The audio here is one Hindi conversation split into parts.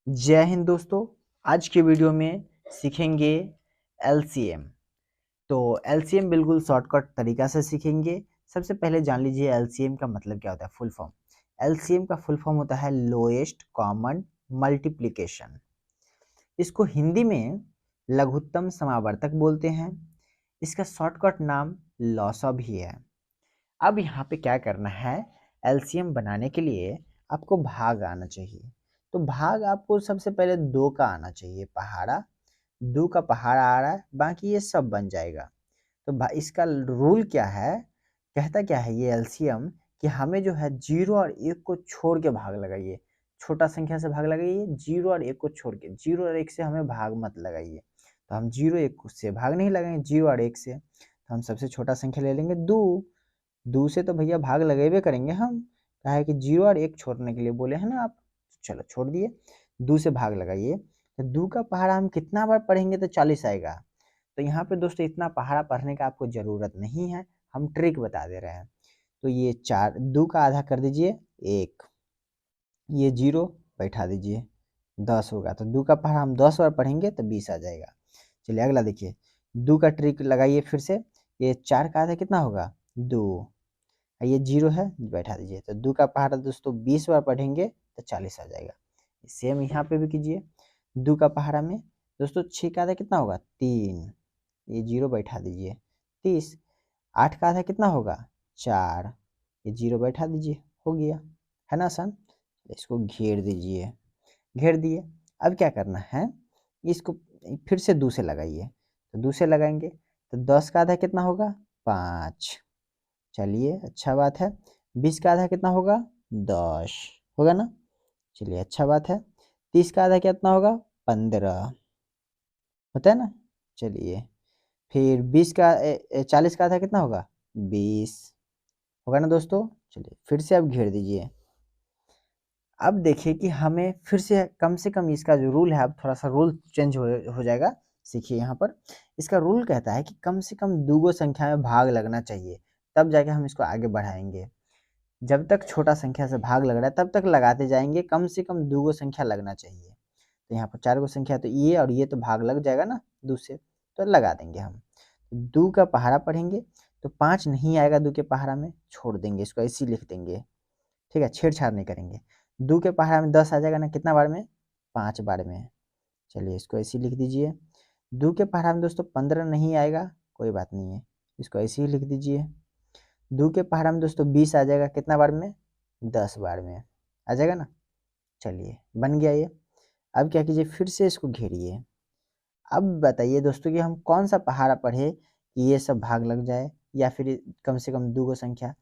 जय हिंद दोस्तों। आज के वीडियो में सीखेंगे एलसीएम। तो एलसीएम बिल्कुल शॉर्टकट तरीका से सीखेंगे। सबसे पहले जान लीजिए एलसीएम का मतलब क्या होता है। फुल फॉर्म एलसीएम का फुल फॉर्म होता है लोएस्ट कॉमन मल्टीप्लिकेशन। इसको हिंदी में लघुत्तम समावर्तक बोलते हैं। इसका शॉर्टकट नाम लॉसा भी है। अब यहाँ पे क्या करना है, एलसीएम बनाने के लिए आपको भाग आना चाहिए। तो भाग आपको सबसे पहले 2 का आना चाहिए पहाड़ा। 2 का पहाड़ा आ रहा है, बाकी ये सब बन जाएगा। तो इसका रूल क्या है, कहता क्या है ये एलसीएम कि हमें जो है 0 और 1 को छोड़ के भाग लगाइए। छोटा संख्या से भाग लगाइए, 0 और 1 को छोड़ के। 0 और 1 से हमें भाग मत लगाइए। तो हम 0 1 से भाग नहीं लगाएंगे, 0 और 1 से। तो हम सबसे छोटा संख्या ले लेंगे 2। 2 से तो भैया भाग लगेबे करेंगे हम, क्या है कि 0 और 1 छोड़ने के लिए बोले हैं ना आप। चलो छोड़ दिए, 2 से भाग लगाइए। तो 2 का पहाड़ा हम कितना बार पढ़ेंगे तो 40 आएगा। तो यहाँ पे दोस्तों इतना पहाड़ा पढ़ने का आपको ज़रूरत नहीं है, हम ट्रिक बता दे रहे हैं। तो ये 2 का आधा कर दीजिए 1, ये 0 बैठा दीजिए, 10 होगा। तो 2 का पहाड़ा हम 10 बार पढ़ेंगे तो 20 आ जाएगा। चलिए अगला देखिए, 2 का ट्रिक लगाइए फिर से। ये 4 का आधा कितना होगा 2, ये 0 है बैठा दीजिए। तो 2 का पहाड़ा दोस्तों 20 बार पढ़ेंगे तो 40 आ जाएगा। सेम यहाँ पे भी कीजिए। 2 का पहाड़ा में दोस्तों 6 का आधा कितना होगा 3, ये 0 बैठा दीजिए 30। 8 का आधा कितना होगा 4, ये 0 बैठा दीजिए, हो गया है ना आसान। इसको घेर दीजिए, घेर दिए। अब क्या करना है, इसको फिर से 2 से लगाइए। तो 2 से लगाएंगे तो 10 का आधा कितना होगा 5, चलिए अच्छा बात है। 20 का आधा कितना होगा 10, होगा ना, चलिए अच्छा बात है। 30 का आधा कितना होगा 15, होता है ना, चलिए। फिर 40 का आधा कितना होगा 20, होगा ना दोस्तों। चलिए फिर से अब घेर दीजिए। अब देखिए कि हमें फिर से कम इसका जो रूल है, अब थोड़ा सा रूल चेंज हो जाएगा। सीखिए यहाँ पर इसका रूल कहता है कि कम से कम 2 संख्या में भाग लगना चाहिए, तब जाके हम इसको आगे बढ़ाएंगे। जब तक छोटा संख्या से भाग लग रहा है तब तक लगाते जाएंगे, कम से कम 2 संख्या लगना चाहिए। तो यहाँ पर 4 संख्या, तो ये और ये तो भाग लग जाएगा ना 2 से, तो लगा देंगे हम। 2 का पहाड़ा पढ़ेंगे तो 5 नहीं आएगा 2 के पहाड़ा में, छोड़ देंगे इसको, ऐसे ही लिख देंगे, ठीक है, छेड़छाड़ नहीं करेंगे। 2 के पहाड़ा में 10 आ जाएगा ना, कितना बार में 5 बार में, चलिए इसको ऐसे ही लिख दीजिए। 2 के पहाड़ा में दोस्तों 15 नहीं आएगा, कोई बात नहीं है, इसको ऐसे ही लिख दीजिए। 2 के पहाड़ा में दोस्तों 20 आ जाएगा, कितना बार में 10 बार में आ जाएगा ना, चलिए बन गया ये। अब क्या कीजिए, फिर से इसको घेरिए। अब बताइए दोस्तों कि हम कौन सा पहाड़ा पढ़े कि ये सब भाग लग जाए, या फिर कम से कम 2 संख्या।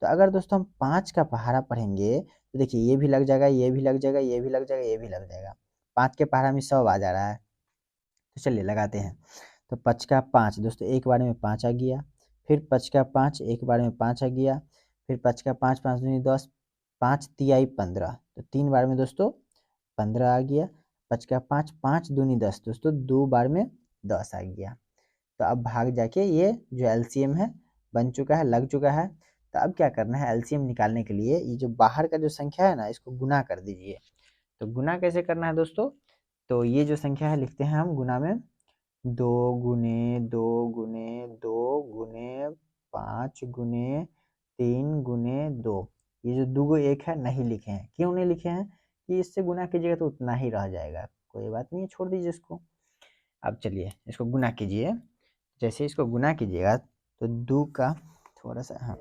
तो अगर दोस्तों हम 5 का पहाड़ा पढ़ेंगे तो देखिए ये भी लग जाएगा, ये भी लग जाएगा, ये भी लग जाएगा, ये भी लग जाएगा। 5 के पहाड़ा में 100 आ जा रहा है, तो चलिए लगाते हैं। तो 5 का 5 दोस्तों एक बार में 5 आ गया। फिर 5 का 5 एक बार में 5 आ गया। फिर 5 का 5 5 दूनी 10, 5 तिहाई 15, तो 3 बार में दोस्तों 15 आ गया। 5 का 5 5 दूनी 10 दोस्तों 2 बार में 10 आ गया। तो अब भाग जाके ये जो एलसीएम है बन चुका है, लग चुका है। तो अब क्या करना है, एलसीएम निकालने के लिए ये जो बाहर का जो संख्या है ना, इसको गुना कर दीजिए। तो गुना कैसे करना है दोस्तों, तो ये जो संख्या है लिखते हैं हम गुना में, 2 गुने 2 गुने 2 गुने 5 गुने 3 गुने 2। ये जो 2 1 है नहीं लिखे हैं, क्यों नहीं लिखे हैं कि इससे गुना कीजिएगा तो उतना ही रह जाएगा, कोई बात नहीं है, छोड़ दीजिए इसको। अब चलिए इसको गुना कीजिए। जैसे इसको गुना कीजिएगा तो 2 का थोड़ा सा, हाँ,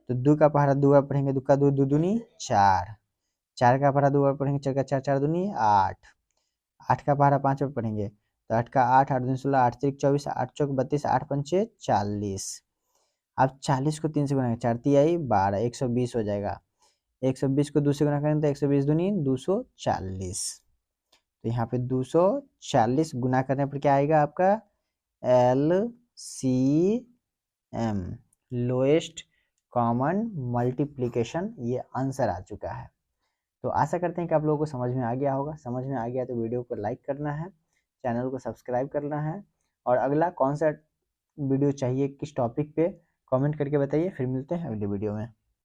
तो 2 का पहाड़ा 2 बार पढ़ेंगे, 2 का 2 2 दूनी 4, 4 का पहाड़ा 2 बार पढ़ेंगे, 4 का 4 4 दूनी 8, 8 का पहाड़ा 5 बार पढ़ेंगे तो 8 का 8 8 दूनी 16, 8 3 24, 8 चौक 32, 8 पंचे 40। अब 40 को 3 से गुना 4 तिहाई 12, 120 हो जाएगा। 120 को 2 से गुना करेंगे तो 120 दूनी 240। तो यहाँ पे 240 गुना करने पर क्या आएगा आपका LCM, लोएस्ट कॉमन मल्टीप्लिकेशन, ये आंसर आ चुका है। तो आशा करते हैं कि आप लोगों को समझ में आ गया होगा। समझ में आ गया तो वीडियो को लाइक करना है, चैनल को सब्सक्राइब करना है, और अगला कौन सा वीडियो चाहिए किस टॉपिक पे कमेंट करके बताइए। फिर मिलते हैं अगले वीडियो में।